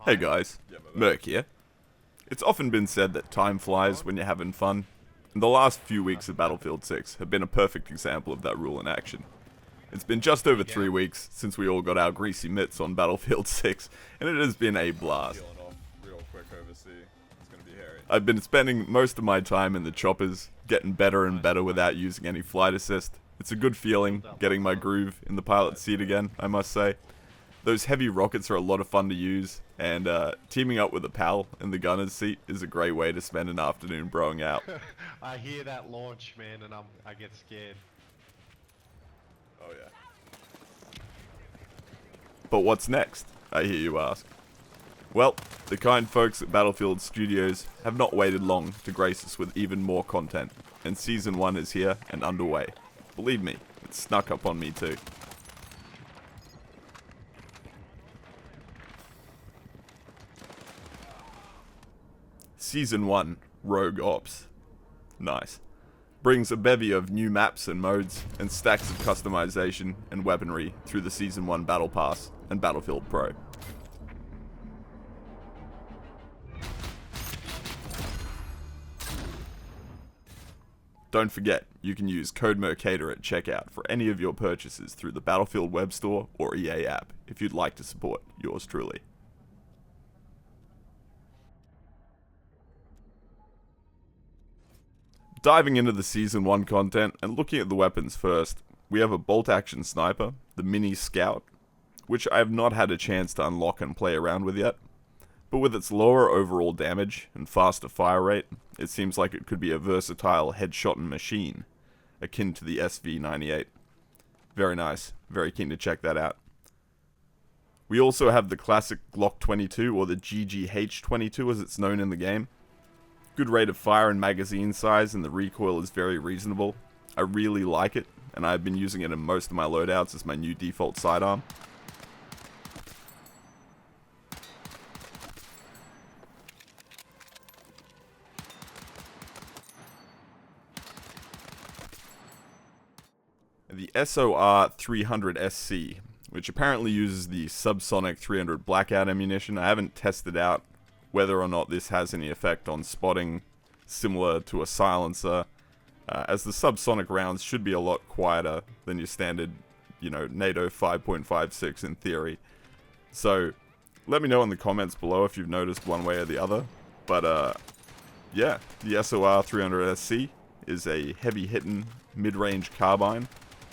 Hey guys, Merc here. It's often been said that time flies when you're having fun, and the last few weeks of Battlefield 6 have been a perfect example of that rule in action. It's been just over 3 weeks since we all got our greasy mitts on Battlefield 6, and it has been a blast. I've been spending most of my time in the choppers, getting better and better without using any flight assist. It's a good feeling, getting my groove in the pilot seat again, I must say. Those heavy rockets are a lot of fun to use, and teaming up with a pal in the gunner's seat is a great way to spend an afternoon broing out. I hear that launch, man, and I get scared. Oh yeah. But what's next, I hear you ask? Well, the kind folks at Battlefield Studios have not waited long to grace us with even more content, and Season 1 is here and underway. Believe me, it snuck up on me too. Season 1, Rogue Ops. Nice. Brings a bevy of new maps and modes, and stacks of customization and weaponry through the Season 1 Battle Pass and Battlefield Pro. Don't forget, you can use code Mercader at checkout for any of your purchases through the Battlefield web store or EA app, if you'd like to support yours truly. Diving into the Season 1 content and looking at the weapons first, we have a bolt-action sniper, the Mini Scout, which I have not had a chance to unlock and play around with yet, but with its lower overall damage and faster fire rate, it seems like it could be a versatile headshotting machine, akin to the SV98. Very nice, very keen to check that out. We also have the classic Glock 22, or the GGH-22 as it's known in the game. Good rate of fire and magazine size, and the recoil is very reasonable. I really like it, and I've been using it in most of my loadouts as my new default sidearm. The SOR 300 SC, which apparently uses the subsonic 300 blackout ammunition. I haven't tested out whether or not this has any effect on spotting, similar to a silencer, as the subsonic rounds should be a lot quieter than your standard, NATO 5.56 in theory. So, let me know in the comments below if you've noticed one way or the other. But, yeah, the SOR 300 SC is a heavy-hitting, mid-range carbine,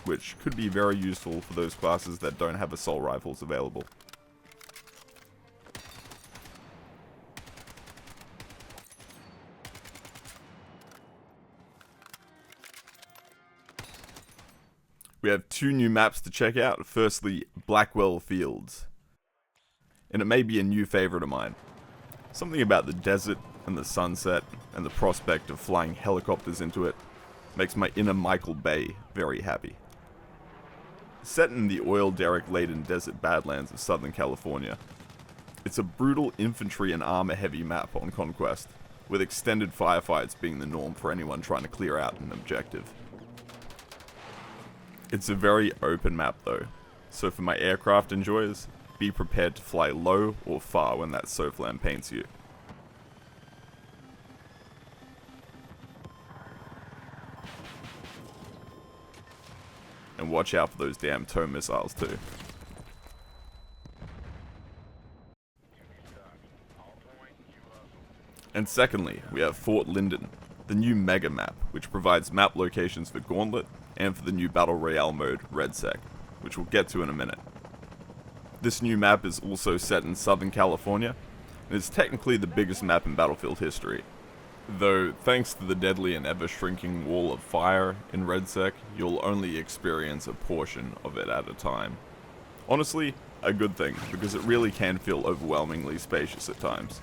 which could be very useful for those classes that don't have assault rifles available. We have 2 new maps to check out. Firstly, Blackwell Fields. And it may be a new favorite of mine. Something about the desert and the sunset and the prospect of flying helicopters into it makes my inner Michael Bay very happy. Set in the oil derrick-laden desert badlands of Southern California, it's a brutal infantry and armor-heavy map on Conquest, with extended firefights being the norm for anyone trying to clear out an objective. It's a very open map though, so for my aircraft enjoyers, be prepared to fly low or far when that SOFLAM paints you. And watch out for those damn tow missiles too. And secondly, we have Fort Linden, the new mega map, which provides map locations for Gauntlet and for the new Battle Royale mode, REDSEC, which we'll get to in a minute. This new map is also set in Southern California, and is technically the biggest map in Battlefield history. Though, thanks to the deadly and ever-shrinking wall of fire in REDSEC, you'll only experience a portion of it at a time. Honestly, a good thing, because it really can feel overwhelmingly spacious at times.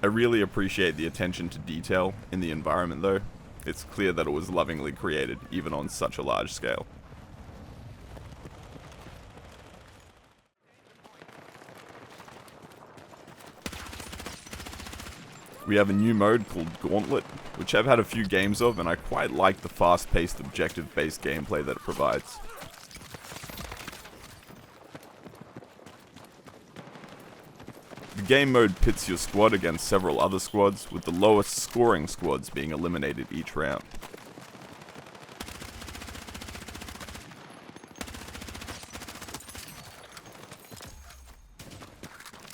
I really appreciate the attention to detail in the environment though. It's clear that it was lovingly created, even on such a large scale. We have a new mode called Gauntlet, which I've had a few games of, and I quite like the fast-paced, objective-based gameplay that it provides. The game mode pits your squad against several other squads, with the lowest scoring squads being eliminated each round.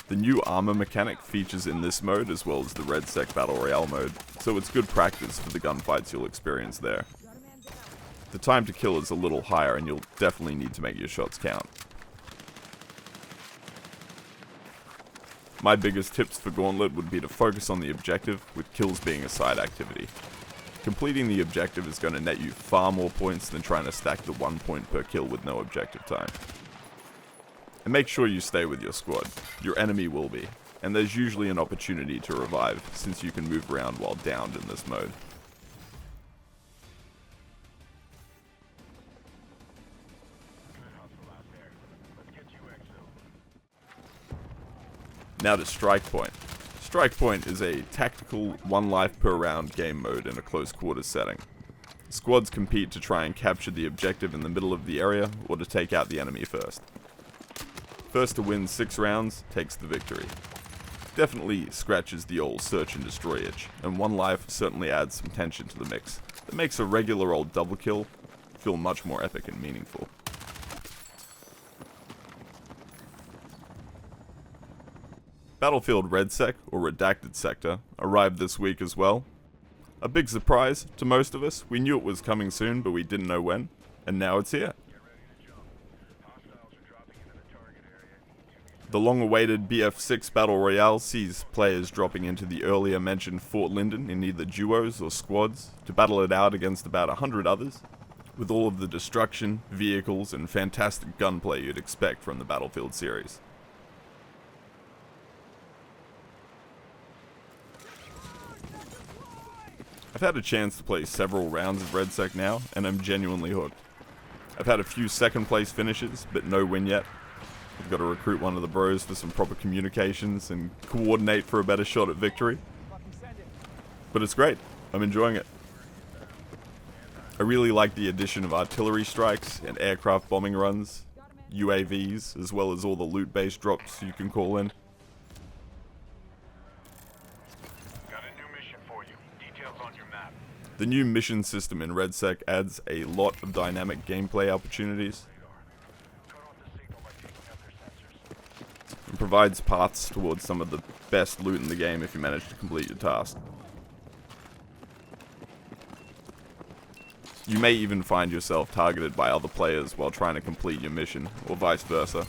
The new armor mechanic features in this mode as well as the REDSEC Battle Royale mode, so it's good practice for the gunfights you'll experience there. The time to kill is a little higher and you'll definitely need to make your shots count. My biggest tips for Gauntlet would be to focus on the objective, with kills being a side activity. Completing the objective is going to net you far more points than trying to stack the 1 point per kill with no objective time. And make sure you stay with your squad. Your enemy will be, and there's usually an opportunity to revive, since you can move around while downed in this mode. Now to Strike Point. Strike Point is a tactical, 1 life per round game mode in a close quarters setting. Squads compete to try and capture the objective in the middle of the area, or to take out the enemy first. First to win 6 rounds takes the victory. Definitely scratches the old search and destroy itch, and 1 life certainly adds some tension to the mix. It makes a regular old double kill feel much more epic and meaningful. Battlefield REDSEC, or Redacted Sector, arrived this week as well. A big surprise to most of us. We knew it was coming soon, but we didn't know when, and now it's here. The long-awaited BF6 Battle Royale sees players dropping into the earlier mentioned Fort Linden in either duos or squads to battle it out against about 100 others, with all of the destruction, vehicles, and fantastic gunplay you'd expect from the Battlefield series. I've had a chance to play several rounds of REDSEC now, and I'm genuinely hooked. I've had a few second place finishes, but no win yet. I've got to recruit one of the bros for some proper communications and coordinate for a better shot at victory. But it's great. I'm enjoying it. I really like the addition of artillery strikes and aircraft bombing runs, UAVs, as well as all the loot-based drops you can call in. The new mission system in REDSEC adds a lot of dynamic gameplay opportunities and provides paths towards some of the best loot in the game if you manage to complete your task. You may even find yourself targeted by other players while trying to complete your mission, or vice versa.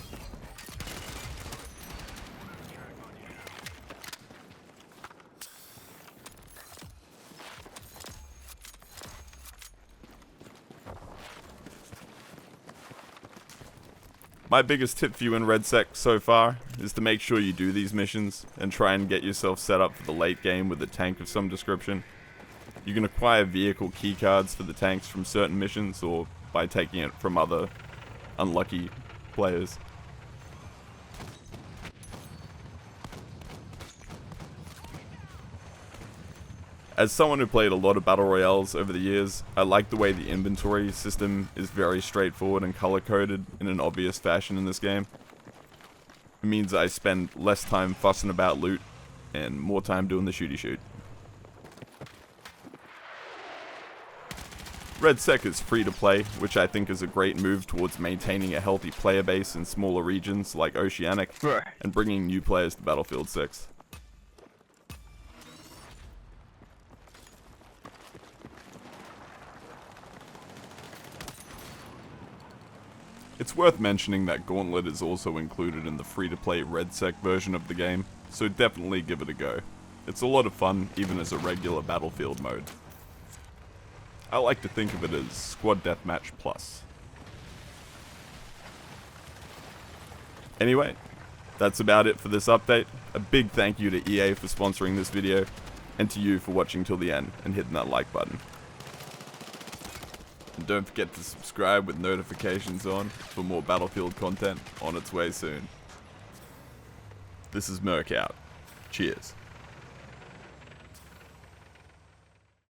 My biggest tip for you in REDSEC so far is to make sure you do these missions and try and get yourself set up for the late game with a tank of some description. You can acquire vehicle keycards for the tanks from certain missions or by taking it from other unlucky players. As someone who played a lot of Battle Royales over the years, I like the way the inventory system is very straightforward and color-coded in an obvious fashion in this game. It means I spend less time fussing about loot and more time doing the shooty shoot. REDSEC is free to play, which I think is a great move towards maintaining a healthy player base in smaller regions like Oceanic and bringing new players to Battlefield 6. It's worth mentioning that Gauntlet is also included in the free-to-play REDSEC version of the game, so definitely give it a go. It's a lot of fun, even as a regular Battlefield mode. I like to think of it as Squad Deathmatch Plus. Anyway, that's about it for this update. A big thank you to EA for sponsoring this video, and to you for watching till the end and hitting that like button. And don't forget to subscribe with notifications on for more Battlefield content on its way soon. This is Merc Out. Cheers.